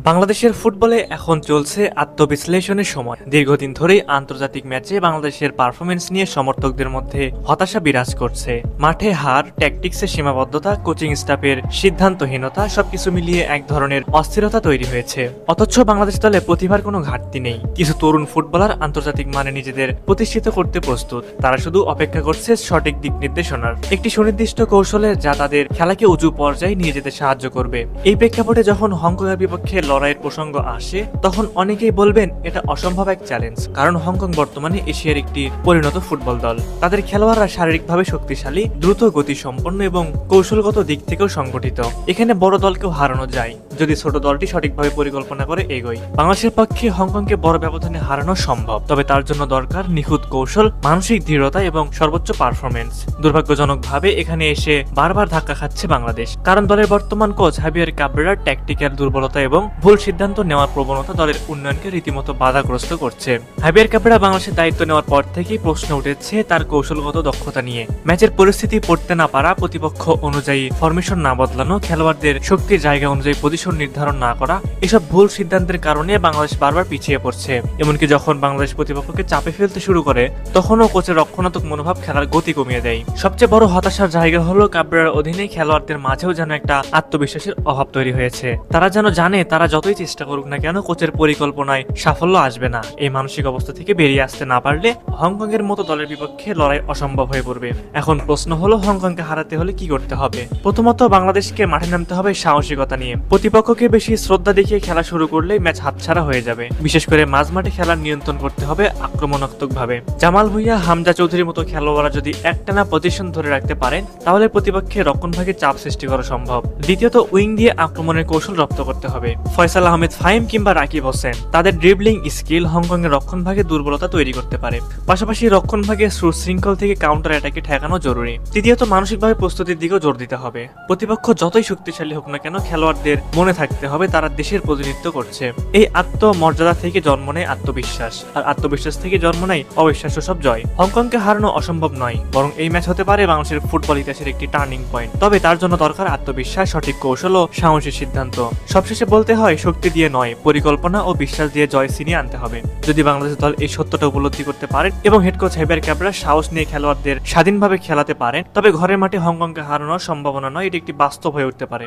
বাংলাদেশের ফুটবলে এখন চলছে আত্মবিশ্লেষণের সময়। দীর্ঘদিন ধরেই আন্তর্জাতিক ম্যাচে বাংলাদেশের পারফরমেন্স নিয়ে সমর্থকদের মধ্যে হতাশা বিরাজ করছে। মাঠে হার, ট্যাকটিক্সের সীমাবদ্ধতা, কোচিং স্টাফের সিদ্ধান্তহীনতা সবকিছু মিলিয়ে এক ধরনের অস্থিরতা তৈরি হয়েছে। অথচ বাংলাদেশ দলে প্রতিভার কোনো ঘাটতি নেই। কিছু তরুণ ফুটবলার আন্তর্জাতিক মানে নিজেদের প্রতিষ্ঠিত করতে প্রস্তুত। তারা শুধু অপেক্ষা করছে সঠিক দিক নির্দেশনার, একটি সুনির্দিষ্ট কৌশলে যা তাদের খেলাকে উঁচু পর্যায়ে নিয়ে যেতে সাহায্য করবে। এই প্রেক্ষাপটে যখন হংকংয়ের বিপক্ষে লড়াইয়ের প্রসঙ্গ আসে, তখন অনেকেই বলবেন এটা অসম্ভব এক চ্যালেঞ্জ। কারণ হংকং বর্তমানে এশিয়ার একটি পরিণত ফুটবল দল। তাদের খেলোয়াড়রা শারীরিকভাবে শক্তিশালী, দ্রুত গতিসম্পন্ন এবং কৌশলগত দিক থেকেও সংগঠিত। এখানে বড় দলকেও হারানো যায় যদি ছোট দলটি সঠিকভাবে পরিকল্পনা করে এগোয়। বাংলাদেশের পক্ষে হংকংকে বড় ব্যবধানে হারানো সম্ভব, তবে তার জন্য দরকার নিখুঁত কৌশল, মানসিক দৃঢ়তা এবং সর্বোচ্চ পারফরমেন্স। দুর্ভাগ্যজনকভাবে এখানে এসে বারবার ধাক্কা খাচ্ছে বাংলাদেশ, কারণ দলের বর্তমান কোচ হাবিয়ার কাবরেরার ট্যাকটিক্যাল দুর্বলতা এবং ভুল সিদ্ধান্ত নেওয়ার প্রবণতা দলের উন্নয়নকে রীতিমতো বাধাগ্রস্ত করছে। হাবিয়ার কাবরেরা বাংলাদেশের দায়িত্ব নেওয়ার পর থেকেই প্রশ্ন উঠেছে তার কৌশলগত দক্ষতা নিয়ে। ম্যাচের পরিস্থিতি পড়তে না পারা, প্রতিপক্ষ অনুযায়ী ফরমেশন না বদলানো, খেলোয়াড়দের শক্তির জায়গা অনুযায়ী পজিশন নির্ধারণ না করা, এসব ভুল সিদ্ধান্তের কারণে বাংলাদেশ বারবার পিছিয়ে পড়ছে। এমনকি যখন বাংলাদেশ প্রতিপক্ষকে চাপে ফেলতে শুরু করে, তখনও কোচের রক্ষণাত্মক মনোভাব খেলার গতি কমিয়ে দেয়। সবচেয়ে বড় হতাশার জায়গা হলো কাবরেরার অধীনে খেলোয়াড়দের মাঝেও যেন একটা আত্মবিশ্বাসের অভাব তৈরি হয়েছে। তারা যেন জানে তারা যতই চেষ্টা করুক না কেন কোচের পরিকল্পনায় সাফল্য আসবে না। এই মানসিক অবস্থা থেকে বেরিয়ে আসতে না পারলে হংকং এর মতো দলের বিপক্ষে লড়াই অসম্ভব হয়ে পড়বে। এখন প্রশ্ন হলো হংকংকে হারাতে হলে কি করতে হবে। প্রথমত বাংলাদেশকে মাঠে নামতে হবে সাহসিকতা নিয়ে। প্রতিপক্ষকে বেশি শ্রদ্ধা দেখিয়ে খেলা শুরু করলে ম্যাচ হাতছাড়া হয়ে যাবে। বিশেষ করে মাঝমাঠে খেলার নিয়ন্ত্রণ করতে হবে আক্রমণাত্মক ভাবে। জামাল ভুঁইয়া, হামজা চৌধুরীর মতো খেলোয়াড়রা যদি একটানা পজিশন ধরে রাখতে পারেন, তাহলে প্রতিপক্ষের রক্ষণভাগে চাপ সৃষ্টি করা সম্ভব। দ্বিতীয়ত উইং দিয়ে আক্রমণের কৌশল রপ্ত করতে হবে। ফয়সাল আহমেদ ফাহিম কিংবা রাকিব হোসেন, তাদের ড্রিবলিং স্কিল হংকং এর রক্ষণভাগে দুর্বলতা তৈরি করতে পারে। পাশাপাশি রক্ষণভাগে সুশৃঙ্খল থেকে কাউন্টার অ্যাটাকে ঠেকানো জরুরি। তৃতীয়ত মানসিকভাবে প্রস্তুতির দিকেও জোর দিতে হবে। প্রতিপক্ষ যতই শক্তিশালী হোক না কেন, খেলোয়াড়দের মনে থাকতে হবে তারা দেশের প্রতিনিধিত্ব করছে। এই আত্মমর্যাদা থেকে জন্ম নেয় আত্মবিশ্বাস, আর আত্মবিশ্বাস থেকে জন্ম নেয় অবিশ্বাস্য সব জয়। হংকংকে হারানো অসম্ভব নয়, বরং এই ম্যাচ হতে পারে বাংলাদেশের ফুটবল ইতিহাসের একটি টার্নিং পয়েন্ট। তবে তার জন্য দরকার আত্মবিশ্বাস, সঠিক কৌশল ও সাহসী সিদ্ধান্ত। সবশেষে বলতে হয়, শক্তি দিয়ে নয়, পরিকল্পনা ও বিশ্বাস দিয়ে জয় ছিনিয়ে আনতে হবে। যদি বাংলাদেশ দল এই সত্যটা উপলব্ধি করতে পারেন এবং হেড কোচ হাবিয়ার কাবরেরা সাহস নিয়ে খেলোয়াড়দের স্বাধীনভাবে খেলাতে পারেন, তবে ঘরের মাঠে হংকংকে হারানোর সম্ভাবনা নয়, এটি একটি বাস্তব হয়ে উঠতে পারে।